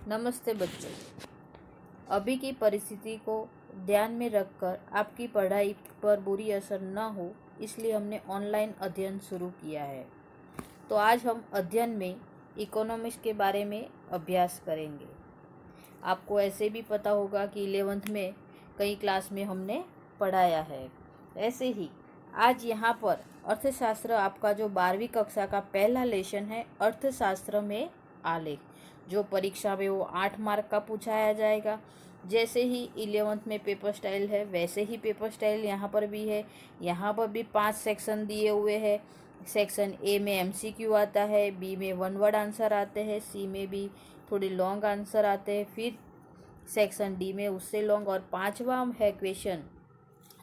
नमस्ते बच्चों। अभी की परिस्थिति को ध्यान में रखकर आपकी पढ़ाई पर बुरी असर न हो, इसलिए हमने ऑनलाइन अध्ययन शुरू किया है। तो आज हम अध्ययन में इकोनॉमिक्स के बारे में अभ्यास करेंगे। आपको ऐसे भी पता होगा कि 11th में कई क्लास में हमने पढ़ाया है। ऐसे ही आज यहाँ पर अर्थशास्त्र आपका जो 12वीं कक्षा का पहला लेसन है, अर्थशास्त्र में आलेख, जो परीक्षा में वो 8 मार्क का पूछाया जाएगा। जैसे ही 11th में पेपर स्टाइल है, वैसे ही पेपर स्टाइल यहाँ पर भी है। यहाँ पर भी 5 सेक्शन दिए हुए हैं। सेक्शन ए में एमसीक्यू आता है, बी में वन वर्ड आंसर आते हैं, सी में भी थोड़ी लॉन्ग आंसर आते हैं, फिर सेक्शन डी में उससे लॉन्ग, और 5वां है क्वेश्चन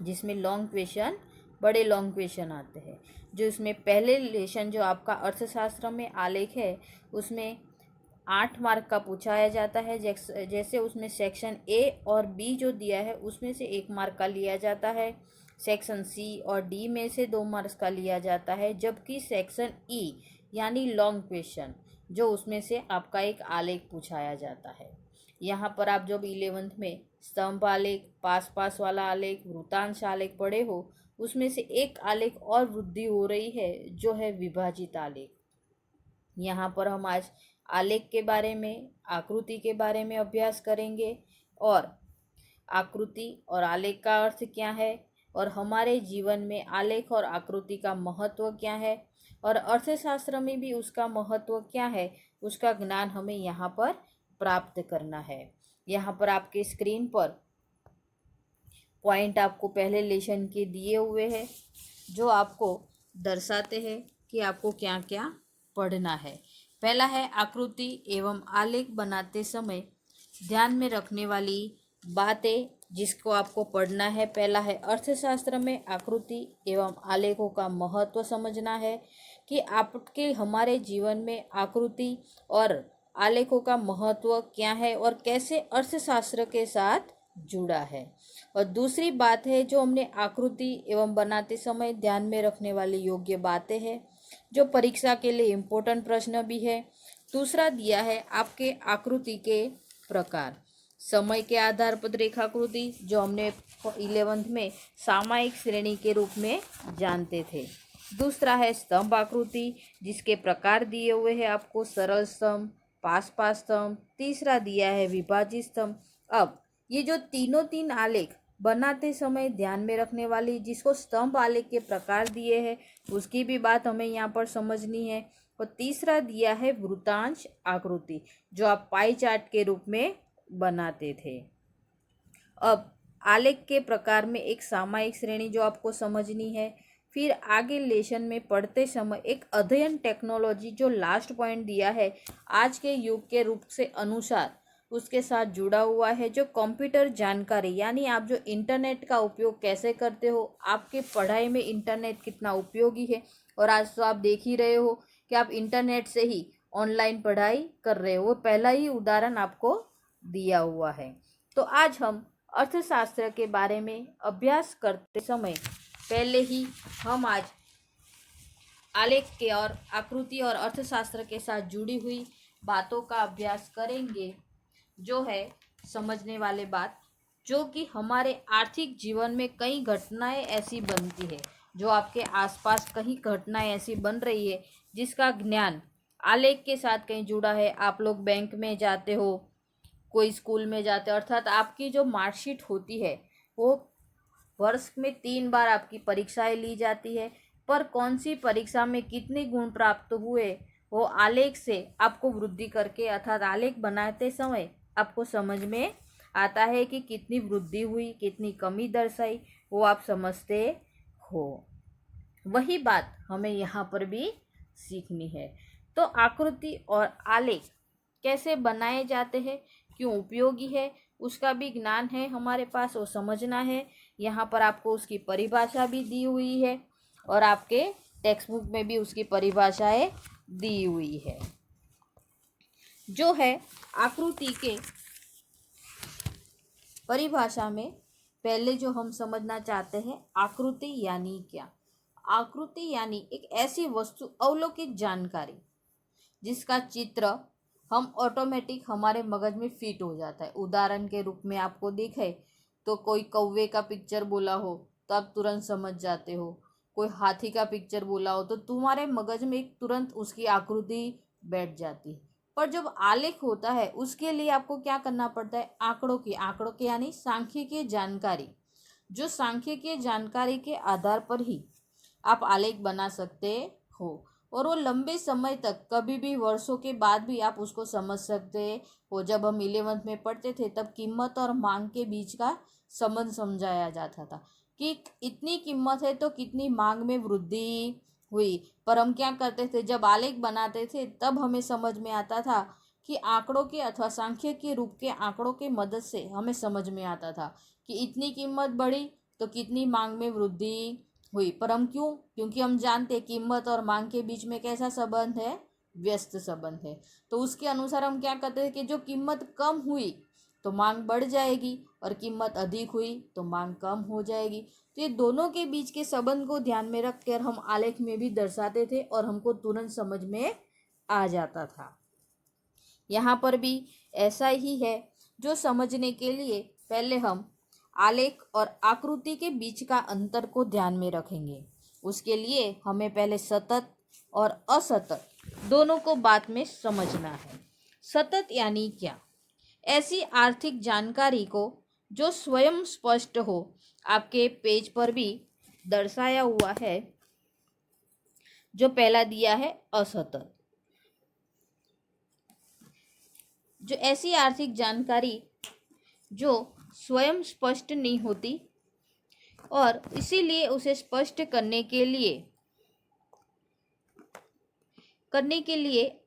जिसमें लॉन्ग क्वेश्चन, बड़े लॉन्ग क्वेश्चन आते हैं। जो इसमें पहले लेसन जो आपका अर्थशास्त्र में आलेख है, उसमें 8 मार्क का पूछाया जाता है। जैसे उसमें सेक्शन ए और बी जो दिया है उसमें से 1 मार्क का लिया जाता है। सेक्शन सी और डी में से 2 मार्क्स का लिया जाता है। जबकि सेक्शन ई यानी लॉन्ग क्वेश्चन, जो उसमें से आपका एक आलेख पूछाया जाता है। यहाँ पर आप जब 11th में स्तंभ आलेख, पास वाला आलेख, वृत्तांश आलेख पढ़े हो, उसमें से एक आलेख और वृद्धि हो रही है, जो है विभाजित आलेख। यहाँ पर हम आज आलेख के बारे में, आकृति के बारे में अभ्यास करेंगे, और आकृति और आलेख का अर्थ क्या है, और हमारे जीवन में आलेख और आकृति का महत्व क्या है, और अर्थशास्त्र में भी उसका महत्व क्या है, उसका ज्ञान हमें यहाँ पर प्राप्त करना है। यहाँ पर आपके स्क्रीन पर पॉइंट आपको पहले लेसन के दिए हुए हैं, जो आपको दर्शाते हैं कि आपको क्या क्या पढ़ना है। पहला है आकृति एवं आलेख बनाते समय ध्यान में रखने वाली बातें, जिसको आपको पढ़ना है। पहला है अर्थशास्त्र में आकृति एवं आलेखों का महत्व समझना है, कि आपके हमारे जीवन में आकृति और आलेखों का महत्व क्या है और कैसे अर्थशास्त्र के साथ जुड़ा है। और दूसरी बात है, जो हमने आकृति एवं बनाते समय ध्यान में रखने वाली योग्य बातें हैं, जो परीक्षा के लिए इम्पोर्टेंट प्रश्न भी है। दूसरा दिया है आपके आकृति के प्रकार, समय के आधार पर रेखाकृति, जो हमने 11th में सामयिक श्रेणी के रूप में जानते थे। दूसरा है स्तंभ आकृति, जिसके प्रकार दिए हुए हैं आपको, सरल स्तंभ, पास स्तंभ। तीसरा दिया है विभाजित स्तंभ। अब ये जो तीन आलेख बनाते समय ध्यान में रखने वाली, जिसको स्तंभ आलेख के प्रकार दिए हैं, उसकी भी बात हमें यहाँ पर समझनी है। और तीसरा दिया है वृत्तांश आकृति, जो आप पाई चार्ट के रूप में बनाते थे। अब आलेख के प्रकार में एक सामयिक श्रेणी जो आपको समझनी है। फिर आगे लेसन में पढ़ते समय एक अध्ययन टेक्नोलॉजी, जो लास्ट पॉइंट दिया है, आज के युग के रूप से अनुसार उसके साथ जुड़ा हुआ है। जो कंप्यूटर जानकारी, यानी आप जो इंटरनेट का उपयोग कैसे करते हो, आपके पढ़ाई में इंटरनेट कितना उपयोगी है। और आज तो आप देख ही रहे हो कि आप इंटरनेट से ही ऑनलाइन पढ़ाई कर रहे हो। वो पहला ही उदाहरण आपको दिया हुआ है। तो आज हम अर्थशास्त्र के बारे में अभ्यास करते समय पहले ही हम आज आलेख के और आकृति और अर्थशास्त्र के साथ जुड़ी हुई बातों का अभ्यास करेंगे, जो है समझने वाले बात, जो कि हमारे आर्थिक जीवन में कई घटनाएं ऐसी बनती है, जो आपके आसपास कहीं घटनाएं ऐसी बन रही है, जिसका ज्ञान आलेख के साथ कहीं जुड़ा है। आप लोग बैंक में जाते हो, कोई स्कूल में जाते हो, अर्थात आपकी जो मार्कशीट होती है, वो वर्ष में 3 बार आपकी परीक्षाएं ली जाती है, पर कौन सी परीक्षा में कितने गुण प्राप्त हुए, वो आलेख से आपको वृद्धि करके, अर्थात आलेख बनाते समय आपको समझ में आता है कि कितनी वृद्धि हुई, कितनी कमी दर्शाई, वो आप समझते हो। वही बात हमें यहाँ पर भी सीखनी है। तो आकृति और आलेख कैसे बनाए जाते हैं, क्यों उपयोगी है, उसका भी ज्ञान है हमारे पास, वो समझना है। यहाँ पर आपको उसकी परिभाषा भी दी हुई है, और आपके टेक्स्ट बुक में भी उसकी परिभाषाएं दी हुई है। जो है आकृति के परिभाषा में पहले जो हम समझना चाहते हैं, आकृति यानी क्या। आकृति यानी एक ऐसी वस्तु, अवलोकित जानकारी, जिसका चित्र हम ऑटोमेटिक हमारे मगज में फिट हो जाता है। उदाहरण के रूप में आपको दिखे तो कोई कौवे का पिक्चर बोला हो तो आप तुरंत समझ जाते हो, कोई हाथी का पिक्चर बोला हो तो तुम्हारे मगज में एक तुरंत उसकी आकृति बैठ जाती है। पर जब आलेख होता है उसके लिए आपको क्या करना पड़ता है, आंकड़ों के यानी सांख्यिकीय जानकारी, जो सांख्यिकीय जानकारी के आधार पर ही आप आलेख बना सकते हो, और वो लंबे समय तक, कभी भी वर्षों के बाद भी आप उसको समझ सकते हो। जब हम 11th में पढ़ते थे तब कीमत और मांग के बीच का संबंध समझाया जाता था कि इतनी कीमत है तो कितनी मांग में वृद्धि हुई। पर हम क्या करते थे, जब आलेख बनाते थे तब हमें समझ में आता था कि आंकड़ों के अथवा सांख्यिकीय रूप के आंकड़ों के मदद से हमें समझ में आता था कि इतनी कीमत बढ़ी तो कितनी मांग में वृद्धि हुई। पर हम क्योंकि हम जानते हैं कीमत और मांग के बीच में कैसा संबंध है, व्यस्त संबंध है। तो उसके अनुसार हम क्या करते हैं कि जो कीमत कम हुई तो मांग बढ़ जाएगी और कीमत अधिक हुई तो मांग कम हो जाएगी। तो ये दोनों के बीच के संबंध को ध्यान में रख कर हम आलेख में भी दर्शाते थे और हमको तुरंत समझ में आ जाता था। यहाँ पर भी ऐसा ही है। जो समझने के लिए पहले हम आलेख और आकृति के बीच का अंतर को ध्यान में रखेंगे। उसके लिए हमें पहले सतत और असतत दोनों को बात में समझना है। सतत यानी क्या? ऐसी आर्थिक जानकारी को जो स्वयं स्पष्ट हो। आपके पेज पर भी दर्शाया हुआ है, जो पहला दिया है असतत। जो ऐसी आर्थिक जानकारी जो स्वयं स्पष्ट नहीं होती और इसीलिए उसे स्पष्ट करने के लिए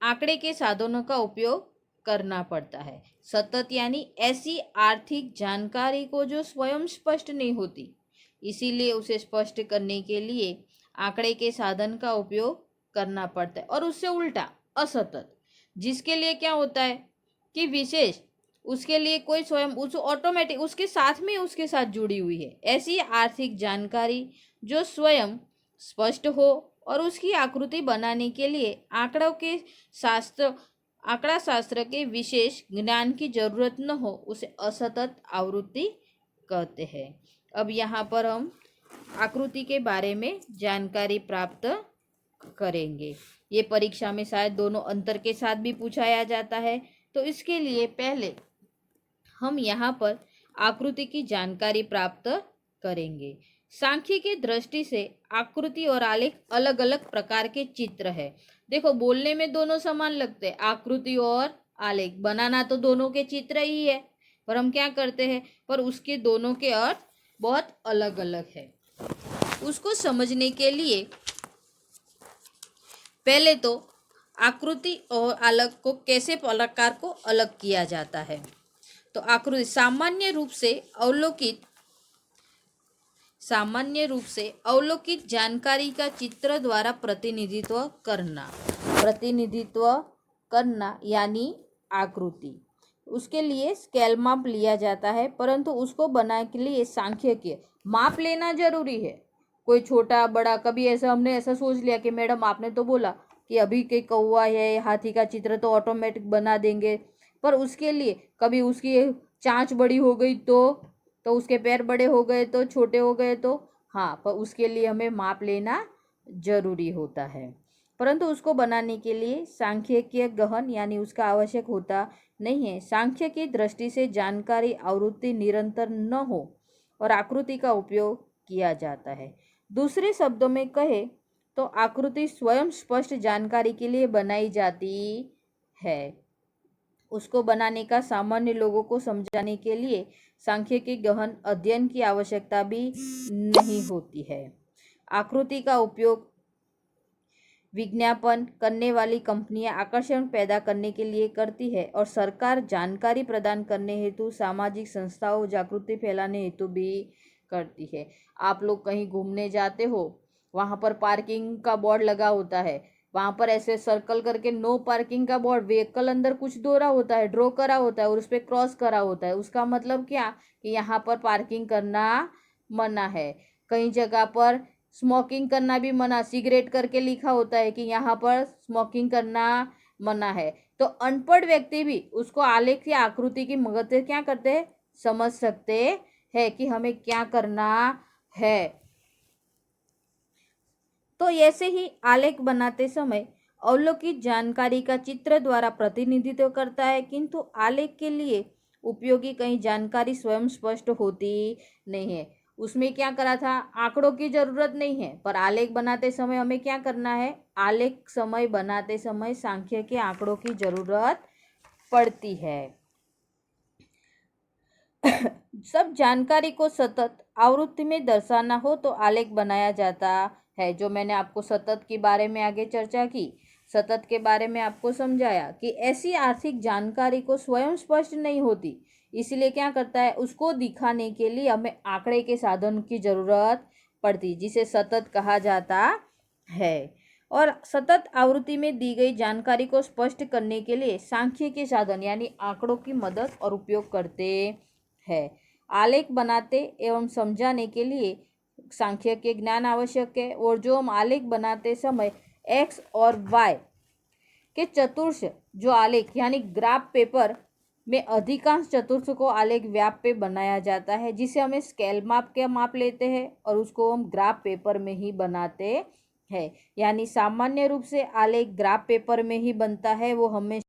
आंकड़े के साधनों का उपयोग करना पड़ता है। सतत यानी ऐसी आर्थिक जानकारी को जो स्वयं स्पष्ट नहीं होती, इसीलिए उसे स्पष्ट करने के लिए आंकड़े के साधन का उपयोग करना पड़ता है। और उससे उल्टा असतत, जिसके लिए क्या होता है कि विशेष उसके लिए कोई स्वयं उस ऑटोमेटिक उसके साथ जुड़ी हुई है। ऐसी आर्थिक जानकारी जो स्वयं स्पष्ट हो और उसकी आकृति बनाने के लिए आंकड़ा शास्त्र के विशेष ज्ञान की जरूरत न हो, उसे असतत आवृत्ति कहते हैं। अब यहाँ पर हम आकृति के बारे में जानकारी प्राप्त करेंगे। ये परीक्षा में शायद दोनों अंतर के साथ भी पूछाया जाता है। तो इसके लिए पहले हम यहाँ पर आकृति की जानकारी प्राप्त करेंगे। सांख्यिकी की दृष्टि से आकृति और आलेख अलग अलग प्रकार के चित्र है। देखो, बोलने में दोनों समान लगते हैं, आकृति और आलेख, बनाना तो दोनों के चित्र ही है, पर हम क्या करते हैं, पर उसके दोनों के अर्थ बहुत अलग अलग है। उसको समझने के लिए पहले तो आकृति और आलेख को कैसे प्रकार को अलग किया जाता है। तो आकृति सामान्य रूप से अवलोकित जानकारी का चित्र द्वारा प्रतिनिधित्व करना यानी आकृति। उसके लिए स्केल माप लिया जाता है, परंतु उसको बनाने के लिए सांख्यिकीय माप लेना जरूरी है। कोई छोटा बड़ा, कभी हमने ऐसा सोच लिया कि मैडम आपने तो बोला कि अभी के कौवा है, हाथी का चित्र तो ऑटोमेटिक बना देंगे, पर उसके लिए कभी उसकी चांच बड़ी हो गई तो उसके पैर बड़े हो गए तो, छोटे हो गए तो, हाँ, पर उसके लिए हमें माप लेना जरूरी होता है। परंतु उसको बनाने के लिए सांख्यिकीय गहन यानी उसका आवश्यक होता नहीं है। सांख्य की दृष्टि से जानकारी आवृत्ति निरंतर न हो और आकृति का उपयोग किया जाता है। दूसरे शब्दों में कहे तो आकृति स्वयं स्पष्ट जानकारी के लिए बनाई जाती है। उसको बनाने का सामान्य लोगों को समझाने के लिए सांख्यिकी गहन अध्ययन की आवश्यकता भी नहीं होती है। आकृति का उपयोग विज्ञापन करने वाली कंपनियां आकर्षण पैदा करने के लिए करती है और सरकार जानकारी प्रदान करने हेतु, सामाजिक संस्थाओं जागृति फैलाने हेतु भी करती है। आप लोग कहीं घूमने जाते हो, वहाँ पर पार्किंग का बोर्ड लगा होता है, वहाँ पर ऐसे सर्कल करके नो पार्किंग का बोर्ड, व्हीकल अंदर कुछ ड्रॉ करा होता है और उस पर क्रॉस करा होता है। उसका मतलब क्या कि यहाँ पर पार्किंग करना मना है। कई जगह पर स्मोकिंग करना भी मना, सिगरेट करके लिखा होता है कि यहाँ पर स्मोकिंग करना मना है। तो अनपढ़ व्यक्ति भी उसको आलेख या आकृति की मदद से क्या करते हैं, समझ सकते हैं कि हमें क्या करना है। तो ऐसे ही आलेख बनाते समय अवलोकित जानकारी का चित्र द्वारा प्रतिनिधित्व करता है, किंतु आलेख के लिए उपयोगी कहीं जानकारी स्वयं स्पष्ट होती नहीं है। उसमें क्या करा था, आंकड़ों की जरूरत नहीं है, पर आलेख बनाते समय हमें क्या करना है, आलेख समय बनाते समय सांख्य के आंकड़ों की जरूरत पड़ती है। सब जानकारी को सतत आवृत्ति में दर्शाना हो तो आलेख बनाया जाता है। जो मैंने आपको सतत के बारे में आगे चर्चा की, सतत के बारे में आपको समझाया कि ऐसी आर्थिक जानकारी को स्वयं स्पष्ट नहीं होती, इसलिए क्या करता है, उसको दिखाने के लिए हमें आंकड़े के साधन की जरूरत पड़ती, जिसे सतत कहा जाता है। और सतत आवृत्ति में दी गई जानकारी को स्पष्ट करने के लिए सांख्य के साधन यानी आंकड़ों की मदद और उपयोग करते हैं। आलेख बनाते एवं समझाने के लिए सांख्य के ज्ञान आवश्यक है, और जो हम आलेख बनाते समय एक्स और वाई के चतुर्थ जो आलेख यानी ग्राफ पेपर में अधिकांश चतुर्थ को आलेख व्याप पे बनाया जाता है, जिसे हमें स्केल माप के माप लेते हैं और उसको हम ग्राफ पेपर में ही बनाते हैं। यानी सामान्य रूप से आलेख ग्राफ पेपर में ही बनता है, वो हमें